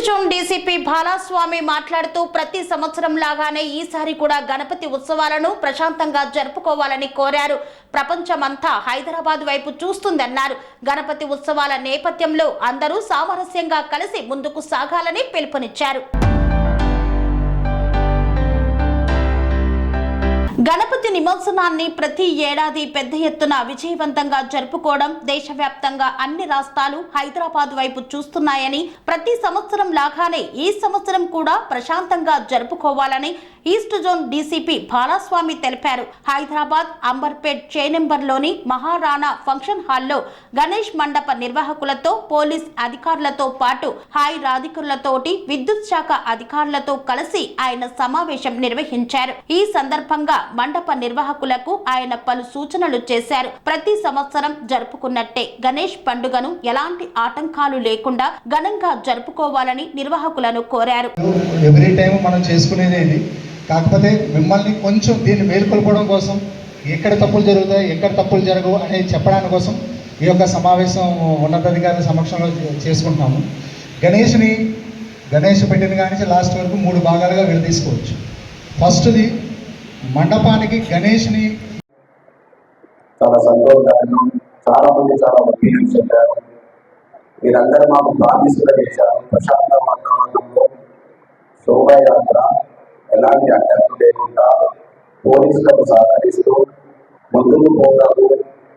Zone DCP Balaswamy మాట్లాడుతూ ప్రతి సంవత్సరం లాగానే ఈసారి కూడా గణపతి ఉత్సవాలను ప్రశాంతంగా జరుపుకోవాలని కోరారు. ప్రపంచమంతా హైదరాబాద్ వైపు చూస్తుందన్నారు. గణపతి ఉత్సవాల నేపథ్యంలో అందరూ సామరస్యంగా కలిసి ముందుకు సాగాలని పిలుపునిచ్చారు. గణపతి నిమజ్జనాన్ని ప్రతి ఏడాది పెద్ద ఎత్తున విజయవంతంగా జరుపుకోవడం దేశవ్యాప్తంగా అన్ని రాష్ట్రాలు హైదరాబాద్ వైపు చూస్తున్నాయని, ప్రతి సంవత్సరం లాగానే ఈ సంవత్సరం కూడా ప్రశాంతంగా జరుపుకోవాలని ఈస్ట్ జోన్ డీసీపీ బాలస్వామి తెలిపారు. హైదరాబాద్ అంబర్పేట్ చేనెంబర్లోని మహారాణా ఫంక్షన్ హాల్లో గణేష్ మండప నిర్వాహకులతో, పోలీస్ అధికారులతో పాటు హాయ్ రాధికులతోటి విద్యుత్ శాఖ అధికారులతో కలిసి ఆయన సమావేశం నిర్వహించారు. ఈ సందర్భంగా మండప నిర్వాహకులకు ఆయన పలు సూచనలు చేశారు. ప్రతి సంవత్సరం జరుపుకున్నట్టే గణేష్ పండుగను ఎలాంటి ఆటంకాలు లేకుండా ఘనంగా జరుపుకోవాలని నిర్వాహకులను కోరారు. ఎవ్రీ టైం మనం చేసుకునేది, కాకపోతే మిమ్మల్ని కొంచెం దీన్ని మేల్కొల్పడం కోసం ఎక్కడ తప్పులు జరుగుతాయి, ఎక్కడ తప్పులు జరగవు అనేది చెప్పడానికి కోసం ఈ యొక్క సమావేశం ఉన్నతాధికారుల సమక్షంలో చేసుకుంటున్నాము. గణేష్ పెట్టిన కానీ లాస్ట్ వరకు 3 భాగాలుగా విడదీసుకోవచ్చు. ఫస్ట్ది మండపానికి గణేష్ని చాలా సంతోషంగా చాలా మంది చాలా ఒపీనియన్స్ చెప్పారు. మీరందరూ మాకు ప్రామిస్ కూడా చేశారు. ప్రశాంత వాతావరణంలో శోభాయాత్ర ఎలాంటి అడ్డంకులు లేకుండా పోలీసులకు సహకరిస్తూ ముందుకు పోతారు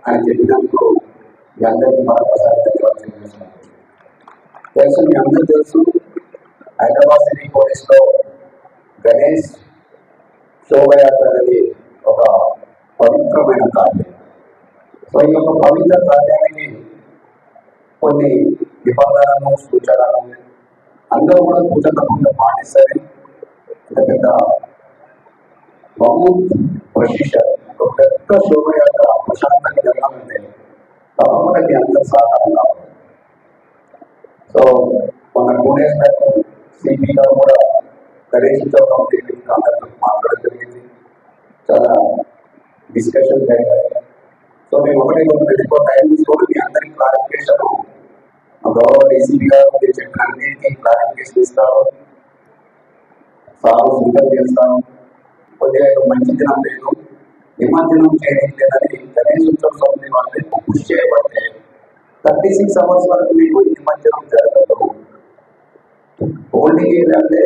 అని చెప్పినందుకు మీ అందరికీ మరొకసారి ధన్యవాదాలు. తెలుసు, మీ అందరూ తెలుసు, హైదరాబాద్ సిటీ పోలీసులో గణేష్ శోభయాత్ర అనేది ఒక పవిత్రమైన కార్యం. సో ఈ యొక్క పవిత్ర కార్యానికి కొన్ని నిబంధనలు, సూచనలు అందరూ కూడా సూచనకుండా పాటిస్తారు. పెద్ద ప్రొసీజర్, ఒక పెద్ద శోభయాత్ర ప్రశాంతంగా జరగాలంటే తప్పకుండా మీ అందరూ సహకారం కావాలి. సో మన 2 days బ్యాక్ సిపి గారు కూడా గణేష్తో అందరితో మాట్లాడడం జరిగింది. చాలా డిస్కషన్ జరిగాయి. సో మేము ఒకటే ఎక్కువ టైం తీసుకొని మీ అందరికీ క్లారిఫికేషన్ గౌరవ డీసీపీ గారు మీరు చెప్పిన అన్నింటికీ క్లారిఫికేషన్ ఇస్తారు, సాగు సూచన చేస్తాను. కొద్దిగా మంచి దినం లేదు, నిమజ్జనం చేయడం లేదని గణేష్ ఉత్సవ సమితి వాళ్ళని కృషి చేయబడితే 36 hours వరకు మీకు నిమజ్జనం జరగదు. ఓన్లీ ఏంటంటే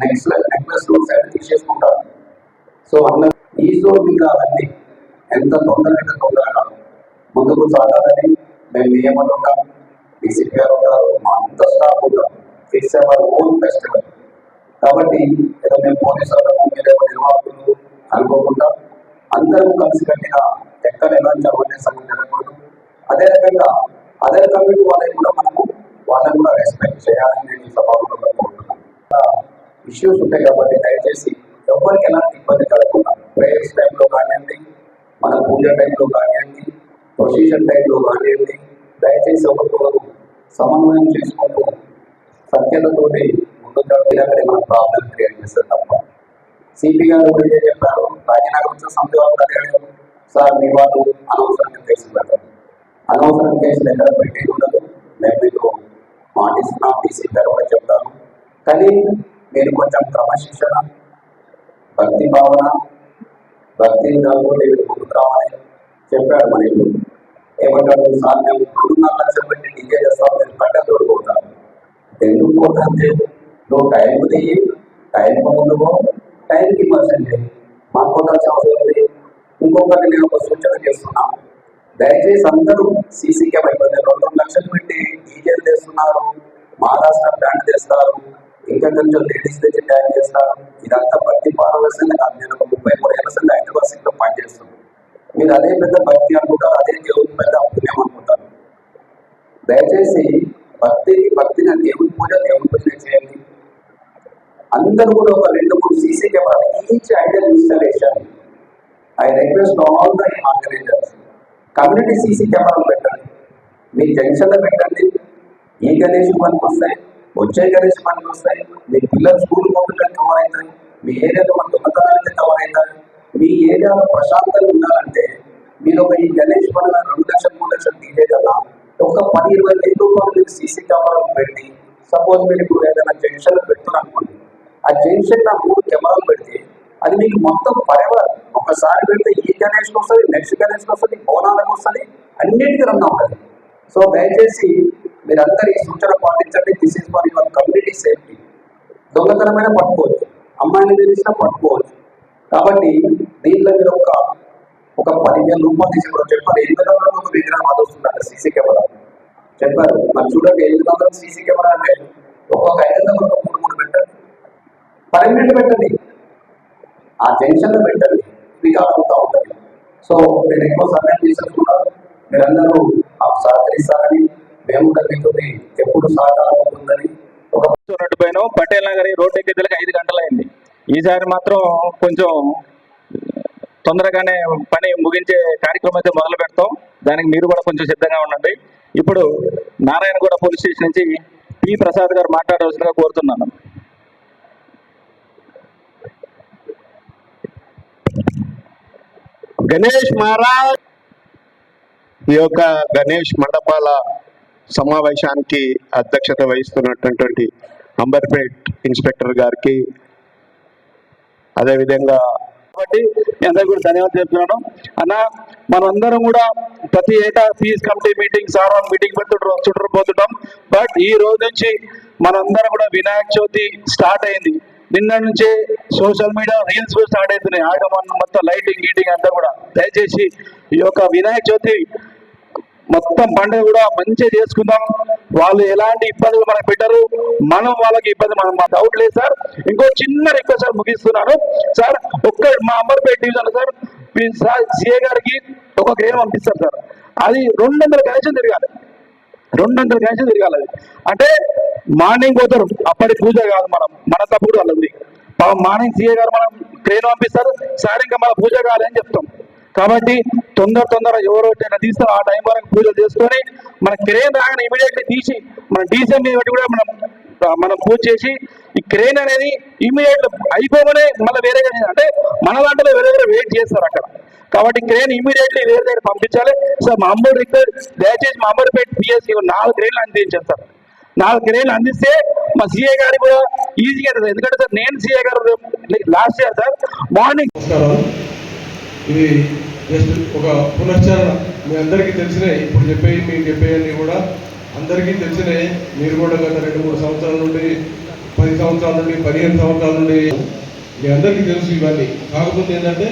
నెక్లెస్ సైడ్ తీసేసుకుంటారు. సో అందరూ ఈ జోన్ మీద అవన్నీ ఎంత తొందరగా ముందుకు సాగాలని మేము నియమలుంటాం. డీసీపీ గారు ఉంటారు, మా అంత స్టాఫ్ ఉంటాం. ఇట్స్ అవర్ ఓన్ ఫెస్టివల్ కాబట్టి ఏదో మేము పోలీసు వాళ్ళము మీరు నిర్వాహకులు అనుకోకుండా అందరూ కలిసి కట్టిన ఎక్కడ ఎలాంటి అవేర్నెస్ జరగకూడదు. అదే రకంగా అదే కమిటీ వాళ్ళని కూడా వాళ్ళని కూడా రెస్పెక్ట్ చేయాలని నేను ఈ సభలో కోరుతున్నాను. ఇష్యూస్ ఉంటాయి కాబట్టి దయచేసి ఎవరికి ఎలాంటి ఇబ్బంది కలగకుండా ప్రేయర్స్ టైంలో కానివ్వండి, మన పూజ టైంలో కానివ్వండి, ప్రొసీజర్ టైంలో కానివ్వండి, దయచేసి ఒకరికొకరు సమన్వయం చేసుకుంటూ సత్యతతోటి ముందుకు అక్కడ మన ప్రాబ్లం క్రియేట్ చేస్తారు తప్ప. సిపి గారు కూడా ఇదే చెప్పారు. రాజనగర్ వచ్చిన సందేహాలు అడిగాడు, సార్ మీ వాళ్ళు అనవసరంగా కేసులు పెట్టారు. అనవసరం కేసులు ఎక్కడ పెట్టేది ఉండదు. మేము మీకు మాటిస్తున్నాం, డీసీ గారు కూడా చెప్తాను. కానీ మీరు కొంచెం క్రమశిక్షణ, భక్తి భావన, భక్తి ముందుకు రావాలని చెప్పాడు. మనకి ఏమంటారు, సార్ మేము 2.5 లక్షలు పెట్టి డీజే చేస్తాం, మీరు కట్ట తోడుకుంటారు. ఎందుకు పోతే నువ్వు టైంకు దిగి టైంకు ముందుకో, టైంకి ఇవ్వాల్సిన మాకు కొట్టాల్సిన అవసరం ఉంది. ఇంకొకటి నేను ఒక సూచన చేస్తున్నాను, దయచేసి అందరూ సీసీ కెమెరా 2 లక్షలు పెట్టి డీజేలు చేస్తున్నారు, మహారాష్ట్ర బ్యాండ్ చేస్తారు, ఇంకా కొంచెం లేడీస్ తెచ్చి డ్యాన్స్ చేస్తారు. ఇదంతా భక్తి పారవలసింది కాదు. నేను ఒక 33 ఏళ్ళ సంది హైదరాబాద్ సిటీలో పనిచేస్తున్నాను. మీరు అదే పెద్ద భక్తి అనుకుంటారు, అదే దేవుని పెద్ద పుణ్యం అనుకుంటారు. దయచేసి భక్తిని దేవుని పూజ చేయండి. అందరూ కూడా ఒక 2-3 సీసీ కెమెరాలు each Idol installation. I request all the organisers, community CC కెమెరాలు పెట్టండి, మీ జంక్షన్లో పెట్టండి. ఈ గణేష్ పనికి వస్తాయి, వచ్చే గణేష్ పనికి వస్తాయి. మీ పిల్లలు స్కూల్ పోతుంటే కవర్ అవుతాయి, మీ ఏరియాలో మన దొంగతనాలకి కవర్ అవుతాయి. మీ ఏరియాలో ప్రశాంతంగా ఉండాలంటే మీరు ఒక ఈ గణేష్ పండుగ 2 లక్షలు 3 లక్షలు డీజే కదా ఒక 10-20 రూపాయలు సీసీ కెమెరాలు పెట్టి సపోజ్ మీరు ఇప్పుడు ఏదైనా జంక్షన్ పెడుతున్నారు అనుకోండి, ఆ జంక్షన్ నా 3 కెమెరాలు పెడితే అది మీకు మొత్తం ఫరెవర్ ఒకసారి పెడితే ఈ గణేష్కి వస్తుంది, నెక్స్ట్ గణేష్కి వస్తుంది, బోనాలకు వస్తుంది, అన్నిటికీ రన్ అవుతుంది. సో దయచేసి మీరందరూ ఈ సూచన పాటించండి. This is for your community safety. దొంగతనమైన పట్టుకోవచ్చు, అమ్మాయిని తెలిసినా పట్టుకోవచ్చు. కాబట్టి దీంట్లో మీరు ఒక 10,000 రూపాయలు తీసి కూడా చెప్పారు. 800 ఒక విగ్రహం అది వస్తుందంట సీసీ కెమెరా చెప్పారు. మరి చూడండి 800 సీసీ కెమెరా అంటే ఒక్కొక్క 500 ఒక 3 పెట్టండి, పర్మనెంట్ పెట్టండి, ఆ జంక్షన్ లో పెట్టండి, ఇది కాకుండా ఉంటుంది. సో నేను ఎక్కువ సమయం తీసుకున్నాను, మీరందరూ మాకు సహకరిస్తారని, మేము మీతో ఎప్పుడు సహకారం ఉంటుందని ఒక పైన పటేల్ నగర్ రోడ్డు ఎక్కేదలకి 5 గంటలైంది. ఈసారి మాత్రం కొంచెం తొందరగానే పని ముగించే కార్యక్రమం అయితే మొదలు పెడతాం. దానికి మీరు కూడా కొంచెం సిద్ధంగా ఉండండి. ఇప్పుడు నారాయణగూడ పోలీస్ స్టేషన్ నుంచి పి ప్రసాద్ గారు మాట్లాడవలసిందిగా కోరుతున్నాను. గణేష్ మహారాజ్ ఈ యొక్క గణేష్ మండపాల సమావేశానికి అధ్యక్షత వహిస్తున్నటువంటి అంబర్పేట్ ఇన్స్పెక్టర్ గారికి, అదేవిధంగా కాబట్టి మీ అందరికీ కూడా ధన్యవాదాలు చెప్తున్నాను. అన్న మనందరం కూడా ప్రతి ఏటా ఫీజ్ కమిటీ మీటింగ్ సార్వన్ మీటింగ్ చుట్టూపోతుంటాం. బట్ ఈ రోజు నుంచి మనందరం కూడా వినాయక చవితి స్టార్ట్ అయింది. నిన్న నుంచే సోషల్ మీడియా రీల్స్ కూడా స్టార్ట్ అవుతున్నాయి. ఆగమన్ మొత్తం లైటింగ్ గీటింగ్ అంతా కూడా. దయచేసి ఈ యొక్క వినాయక చవితి మొత్తం పండుగ కూడా మంచిగా చేసుకుందాం. వాళ్ళు ఎలాంటి ఇబ్బందులు మనకు పెట్టరు, మనం వాళ్ళకి ఇబ్బంది మా డౌట్ లేదు సార్. ఇంకో చిన్న రిక్వెస్ట్ సార్, ముగిస్తున్నాను సార్. మా అంబర్పేట డివిజన్ సార్ సిఏ గారికి ఒక గ్రేన్ పంపిస్తారు సార్. అది 200 కనెక్షన్ తిరగాలి, 200 కనెక్షన్ తిరగాలి. అది అంటే మార్నింగ్ పోతారు, అప్పటి పూజ కాదు, మన తప్పుడు వాళ్ళు ఉంది. మార్నింగ్ సిఏ గారు మనం ట్రైన్ పంపిస్తారు, సార్ ఇంకా మన పూజ కావాలి అని చెప్తాం. కాబట్టి తొందర ఎవరో తీస్తాం, ఆ టైం వరకు పూజలు చేసుకొని మన క్రేన్ రాగానే ఇమీడియట్లీ తీసి మన డీసీఎం బట్టి కూడా మనం పూజ చేసి, ఈ క్రేన్ అనేది ఇమీడియట్ అయిపోగానే మళ్ళీ వేరే అంటే మన దాంట్లో వేరే వెయిట్ చేస్తారు అక్కడ. కాబట్టి క్రేన్ ఇమీడియట్లీ వేరే దగ్గర పంపించాలి సార్. మా అంబర్ రిక్వెస్ట్, దయచేసి మా అంబర్పేట పిఎస్సి 4 క్రేన్లు అందించాను సార్. 4 క్రేన్లు అందిస్తే మా సిఏ గారికి కూడా ఈజీగా అవుతుంది. ఎందుకంటే సార్ నేను సిఏ గారు లాస్ట్ ఇయర్ సార్ మార్నింగ్. ఇది జస్ట్ ఒక పునశ్చరణ. మీ అందరికీ తెలిసినాయి, ఇప్పుడు మీకు చెప్పేవన్నీ కూడా అందరికీ తెలిసినాయి. మీరు కూడా గత 2-3 సంవత్సరాల నుండి, 10 సంవత్సరాల నుండి, 15 సంవత్సరాల నుండి మీ అందరికీ తెలుసు ఇవన్నీ. కాకపోతే ఏంటంటే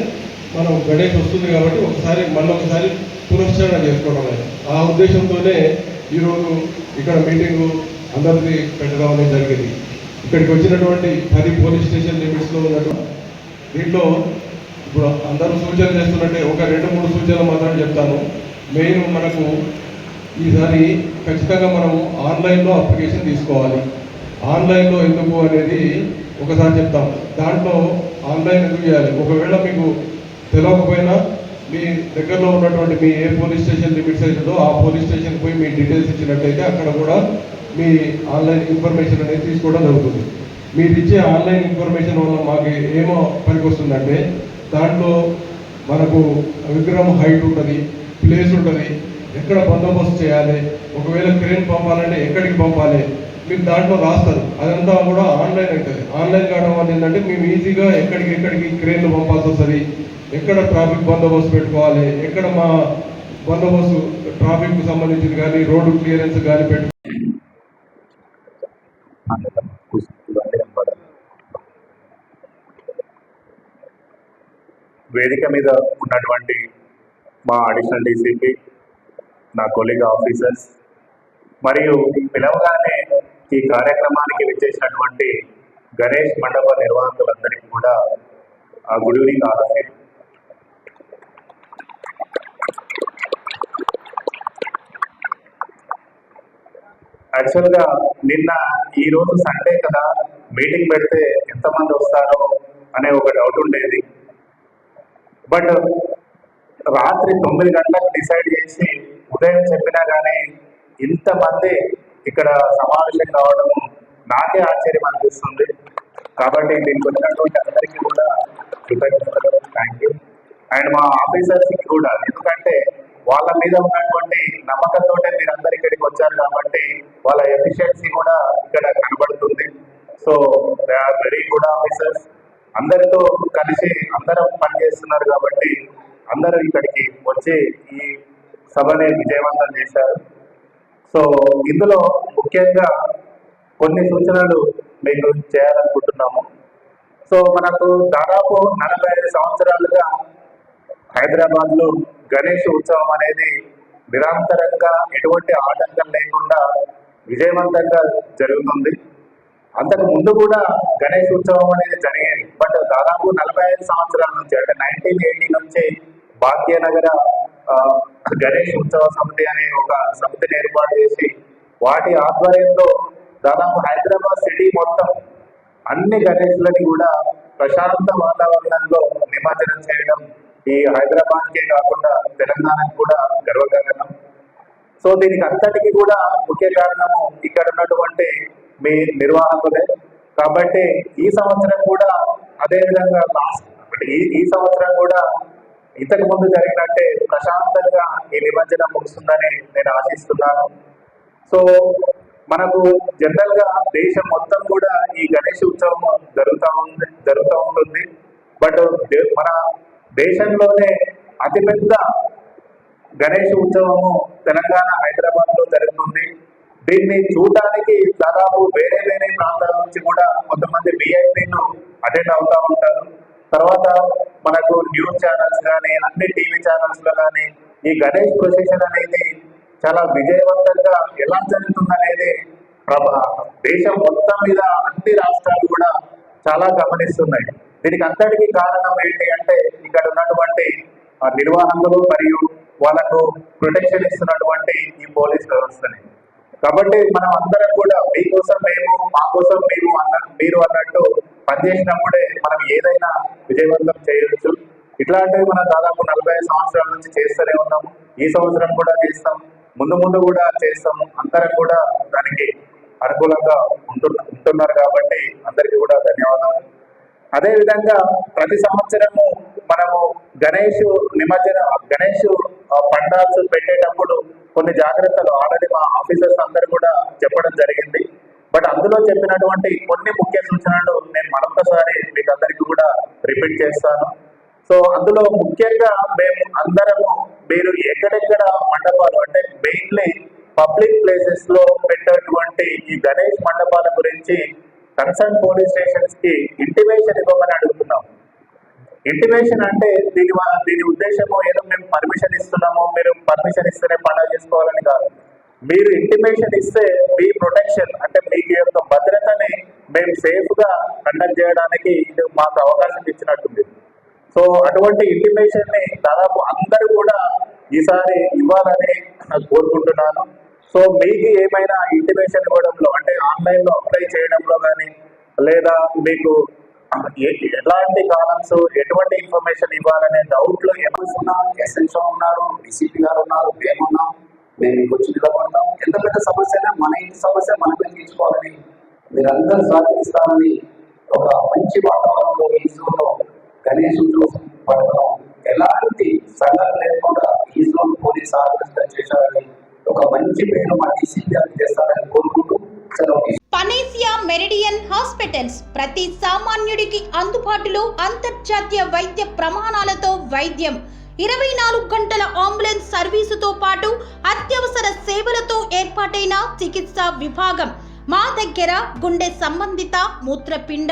మనం గణేష్ వస్తుంది కాబట్టి మళ్ళొకసారి పునశ్చరణ చేసుకోవడం అనేది, ఆ ఉద్దేశంతోనే ఈరోజు ఇక్కడ మీటింగు అందరికీ పెట్టడం అనేది జరిగింది. ఇక్కడికి వచ్చినటువంటి 10 పోలీస్ స్టేషన్ లిమిట్స్లో ఉన్నటువంటి దీంట్లో ఇప్పుడు అందరూ సూచనలు చేస్తున్నట్టే ఒక 2-3 సూచనలు మాత్రం చెప్తాను. మెయిన్ మనకు ఈసారి ఖచ్చితంగా మనము ఆన్లైన్లో అప్లికేషన్ తీసుకోవాలి. ఆన్లైన్లో ఎందుకు అనేది ఒకసారి చెప్తాం. దాంట్లో ఆన్లైన్ ఎందుకు చేయాలి, ఒకవేళ మీకు తెలియకపోయినా మీ దగ్గరలో ఉన్నటువంటి మీ ఏ పోలీస్ స్టేషన్ లిమిట్స్ అవుతుందో ఆ పోలీస్ స్టేషన్కి పోయి మీ డీటెయిల్స్ ఇచ్చినట్టయితే అక్కడ కూడా మీ ఆన్లైన్ ఇన్ఫర్మేషన్ అనేది తీసుకోవడం జరుగుతుంది. మీరు ఇచ్చే ఆన్లైన్ ఇన్ఫర్మేషన్ వల్ల మాకు ఏమో పనికి వస్తుందంటే, దాంట్లో మనకు విగ్రహం హైట్ ఉంటుంది, ప్లేస్ ఉంటుంది, ఎక్కడ బందోబస్తు చేయాలి, ఒకవేళ క్రేన్ పంపాలంటే ఎక్కడికి పంపాలి మీకు దాంట్లో రాస్తారు. అదంతా కూడా ఆన్లైన్ అవుతుంది. ఆన్లైన్ కావడం వల్ల ఏంటంటే మేము ఈజీగా ఎక్కడికి క్రేన్లు పంపాల్సి వస్తుంది, ఎక్కడ ట్రాఫిక్ బందోబస్తు పెట్టుకోవాలి, ఎక్కడ మా బందోబస్తు ట్రాఫిక్కు సంబంధించింది కానీ రోడ్డు క్లియరెన్స్ కానీ వేదిక మీద ఉన్నటువంటి మా అడిషనల్ డీసీపీ, నా కొలీగ్ ఆఫీసర్స్, మరియు పిలవగానే ఈ కార్యక్రమానికి విచ్చేసినటువంటి గణేష్ మండప నిర్వాహకులందరికీ కూడా good evening all of you. యాక్చువల్గా ఈరోజు సండే కదా, మీటింగ్ పెడితే ఎంతమంది వస్తారో అనే ఒక డౌట్ ఉండేది. బట్ రాత్రి 9 గంటలకు డిసైడ్ చేసి ఉదయం చెప్పినా కానీ ఇంతమంది ఇక్కడ సమావేశం కావడం నాకే ఆశ్చర్యం అనిపిస్తుంది. కాబట్టి దీనికి వచ్చినటువంటి అందరికీ కూడా కృతజ్ఞతలు, థ్యాంక్ యూ. అండ్ మా ఆఫీసర్స్కి కూడా, ఎందుకంటే వాళ్ళ మీద ఉన్నటువంటి నమ్మకంతో మీరు అందరు ఇక్కడికి వచ్చారు కాబట్టి వాళ్ళ ఎఫిషియన్సీ కూడా ఇక్కడ కనబడుతుంది. So they are very good officers. అందరితో కలిసి అందరం పనిచేస్తున్నారు కాబట్టి అందరూ ఇక్కడికి వచ్చి ఈ సభని విజయవంతం చేశారు. సో ఇందులో ముఖ్యంగా కొన్ని సూచనలు మీకు చేయాలనుకుంటున్నాము. సో మనకు దాదాపు 45 సంవత్సరాలుగా హైదరాబాద్లో గణేష్ ఉత్సవం అనేది నిరంతరంగా ఎటువంటి ఆటంకం లేకుండా విజయవంతంగా జరుగుతుంది. అంతకు ముందు కూడా గణేష్ ఉత్సవం అనేది జరిగేది. బట్ దాదాపు 45 సంవత్సరాల నుంచి అంటే 1980 నుంచి భాగ్యనగర గణేష్ ఉత్సవ సమితి అనే ఒక సమితిని ఏర్పాటు చేసి వాటి ఆధ్వర్యంలో దాదాపు హైదరాబాద్ సిటీ మొత్తం అన్ని గణేష్లని కూడా ప్రశాంత వాతావరణంలో నిమజ్జనం చేయడం ఈ హైదరాబాద్కే కాకుండా తెలంగాణకు కూడా గర్వకారణం. సో దీనికి అంతటికి కూడా ముఖ్య కారణము ఇక్కడ ఉన్నటువంటి మీ నిర్వాహకులే. కాబట్టి ఈ సంవత్సరం కూడా అదే విధంగా ఈ సంవత్సరం కూడా ఇంతకు ముందు జరిగినట్టే ప్రశాంతంగా ఈ నిమజ్జనం ముగుస్తుందని నేను ఆశిస్తున్నాను. సో మనకు జనరల్ గా దేశం మొత్తం కూడా ఈ గణేష్ ఉత్సవం జరుగుతూ ఉంటుంది. బట్ మన దేశంలోనే అతిపెద్ద గణేష్ ఉత్సవము తెలంగాణ హైదరాబాద్ లో జరుగుతుంది. దీన్ని చూడడానికి దాదాపు వేరే వేరే ప్రాంతాల నుంచి కూడా కొంతమంది విఐపీలు అటెండ్ అవుతా ఉంటారు. తర్వాత మనకు న్యూస్ ఛానల్స్ కానీ అన్ని టీవీ ఛానల్స్ లో కానీ ఈ గణేష్ ప్రొసెషన్ అనేది చాలా విజయవంతంగా ఎలా జరుగుతుందనేది దేశం మొత్తం మీద అన్ని రాష్ట్రాలు కూడా చాలా గమనిస్తున్నాయి. దీనికి అంతటికీ కారణం ఏంటి అంటే ఇక్కడ ఉన్నటువంటి నిర్వాహకులు మరియు వాళ్ళకు ప్రొటెక్షన్ ఇస్తున్నటువంటి ఈ పోలీస్ వ్యవస్థని. కాబట్టి మనం అందరం కూడా మీకోసం మేము మా కోసం మీరు అన్నట్టు పనిచేసినప్పుడే మనం ఏదైనా విజయవంతం చేయవచ్చు. ఇట్లాంటివి మనం దాదాపు 45 సంవత్సరాల నుంచి చేస్తూనే ఉన్నాము. ఈ సంవత్సరం కూడా చేస్తాం, ముందు కూడా చేస్తాము. అందరం కూడా దానికి అనుకూలంగా ఉంటున్నారు కాబట్టి అందరికీ కూడా ధన్యవాదాలు. అదేవిధంగా ప్రతి సంవత్సరము మనము గణేష్ పండాల్స్ పెట్టేటప్పుడు కొన్ని జాగ్రత్తలు ఆల్రెడీ మా ఆఫీసర్స్ అందరూ కూడా చెప్పడం జరిగింది. బట్ అందులో చెప్పినటువంటి కొన్ని ముఖ్య సూచనలు నేను మరొకసారి మీకు అందరికీ కూడా రిపీట్ చేస్తాను. సో అందులో ముఖ్యంగా మేము అందరము మీరు ఎక్కడెక్కడ మండపాలు అంటే మెయిన్లీ పబ్లిక్ ప్లేసెస్ లో పెట్టేటువంటి ఈ గణేష్ మండపాల గురించి కన్సర్న్ పోలీస్ స్టేషన్స్ కి ఇంటిమేషన్ ఇవ్వమని అడుగుతున్నాం. ఇంటిమేషన్ అంటే దీని ఉద్దేశము ఏదో మేము పర్మిషన్ ఇస్తున్నాము, మీరు పర్మిషన్ ఇస్తేనే పండుగ చేసుకోవాలని కాదు. మీరు ఇంటిమేషన్ ఇస్తే మీ ప్రొటెక్షన్ అంటే మీ యొక్క భద్రతని మేము సేఫ్ గా కండక్ట్ చేయడానికి ఇది మాకు అవకాశం ఇచ్చినట్టుంది. సో అటువంటి ఇంటిమేషన్ ని దాదాపు అందరూ కూడా ఈసారి ఇవ్వాలని కోరుకుంటున్నాను. సో మీకు ఏమైనా ఇంటిమేషన్ ఇవ్వడంలో అంటే ఆన్లైన్ లో అప్లై చేయడంలో కానీ లేదా మీకు ఎలాంటి కాలమ్స్ ఎటువంటి ఇన్ఫర్మేషన్ ఇవ్వాలనే డౌట్ లో ఎస్ఎన్షో ఉన్నారు, డిసిపి గారు ఉన్నారు, మేమున్నాం. మేము మీకు వచ్చి నిలబడతాం. ఎంత పెద్ద సమస్య అయినా మన ఇంటి సమస్య మనమే తీర్చుకోవాలని మీరందరూ సహకరిస్తారని ఒక మంచి వాతావరణంలో ఈ జోన్లో గణేష్ ఉత్సవం పడడం ఎలాంటి సంఘటన లేకుండా ఈ జోన్ పోలీస్ ఆర్గనైజేషన్ చేశారని ఒక మంచి పేరు మా డిసిపి గారికి చేస్తారని కోరుకుంటూ సెలవు. పనేసియా మెరిడియన్ హాస్పిటల్స్ ప్రతి సామాన్యుడికి అందుబాటులో అంతర్జాతీయ వైద్య ప్రమాణాలతో వైద్యం, 24 గంటల అంబులెన్స్ సర్వీసుతో పాటు అత్యవసర సేవలతో ఏర్పాటైన చికిత్సా విభాగం. మా దగ్గర గుండె సంబంధిత, మూత్రపిండ,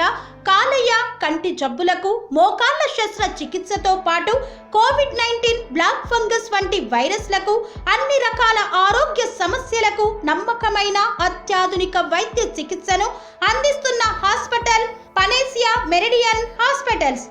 కాలేయ, కంటి జబ్బులకు, మోకాళ్ల శస్త్ర చికిత్సతో పాటు కోవిడ్-19, బ్లాక్ ఫంగస్ వంటి వైరస్లకు, అన్ని రకాల ఆరోగ్య సమస్యలకు నమ్మకమైన అత్యాధునిక వైద్య చికిత్సను అందిస్తున్న హాస్పిటల్ పనేసియా మెరిడియన్ హాస్పిటల్స్.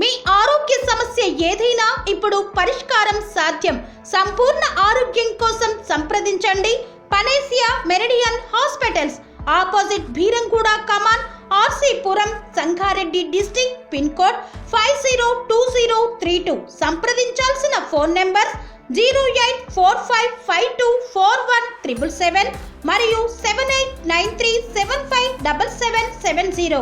మీ ఆరోగ్య సమస్య ఏదైనా ఇప్పుడు పరిష్కారం సాధ్యం. సంపూర్ణ ఆరోగ్యం కోసం సంప్రదించండి Panacea Meridian hospitals, opposite Beeramguda Kaman, RCPuram, Sangareddy district, pin code 502032. సంప్రదించాల్సిన ఫోన్ నెంబర్ 0845524177 మరియు 7893757770.